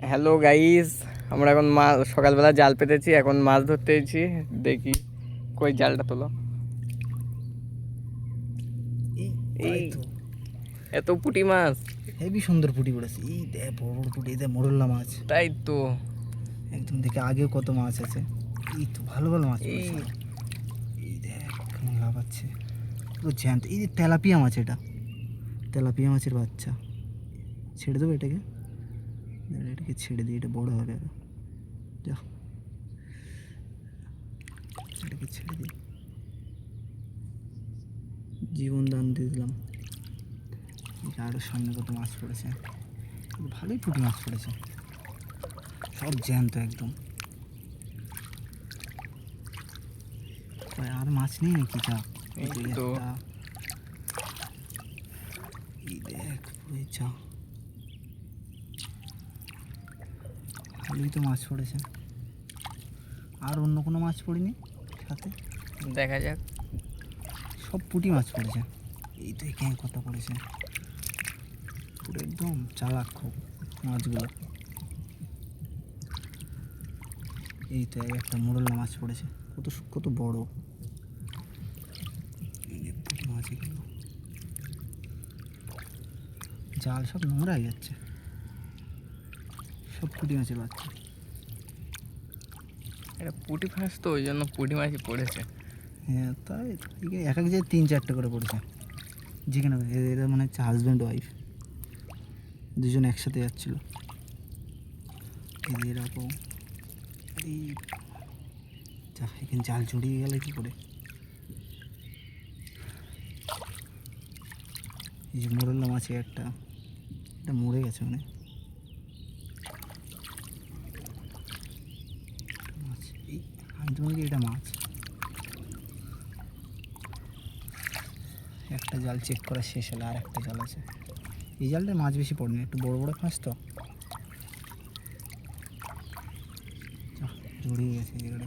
Hello guys, আমরা এখন মাছ সকালবেলা জাল পেতেছি, এখন মাছ ধরতে এসেছি। দেখি কই জালটা তোলো। এই তো এত পুঁটি মাছ, হেভি সুন্দর পুঁটি পড়েছে। এই দেখ বড় বড় পুঁটি, এই দেখ মোরল্লা মাছ তাই তো। একদম দেখে আগেও কত মাছ আছে। এই তো ভালো ভালো মাছ এই পড়েছে। এই দেখ কেমন লাফাচ্ছে, পুরো জ্যান্ত। এই যে তেলাপিয়া মাছ, এটা তেলাপিয়া মাছের বাচ্চা। ছেড়ে দেবো এটাকে, এটাকে ছেড়ে দিই, এটা বড় হবে আরো। যা, এটাকে ছেড়ে দিই, জীবন দান দিয়ে দিলাম। আরও সামনে কত মাছ পড়েছে, ভালোই পুঁটি মাছ পড়েছে, সব জ্যান্ত একদম। আর মাছ নেই নাকি? যা, এই তো এই দেখ পুরো যা, ভালোই তো মাছ পড়েছে। আর অন্য কোনো মাছ পড়েনি সাথে, দেখা যাক। সব পুঁটি মাছ পড়েছে। এই তো এখানে কত পড়েছে, পুরো একদম চালাক খুব মাছগুলো। এই তো একটা মোরলা মাছ পড়েছে, কত কত বড়। পুঁটি মাছ এগুলো, জাল সব নোংরা হয়ে যাচ্ছে, সব পুঁটি মাছের বাচ্চা। এটা পুঁটি ফাঁস তো, ওই জন্য পুঁটি মাছই পড়েছে। হ্যাঁ তাই, এক এক জায়গায় 3-4টে করে পড়েছে। যেখানে এরা মনে হচ্ছে হাজব্যান্ড ওয়াইফ, দুজন একসাথে যাচ্ছিল। এরকম এই যা, এখানে জাল জড়িয়ে গেলে কি করে। এই যে মোরল্লা মাছে একটা, এটা মরে গেছে মানে মাছ। এই আমি তো মনে করি এটা মাছ। একটা জাল চেক করা শেষ হলো, আর একটা জাল আছে। এই জালটা মাছ বেশি পড়েনি, একটু বড় বড় ফাঁস তো, জড়িয়ে গেছে এই জায়গাটা।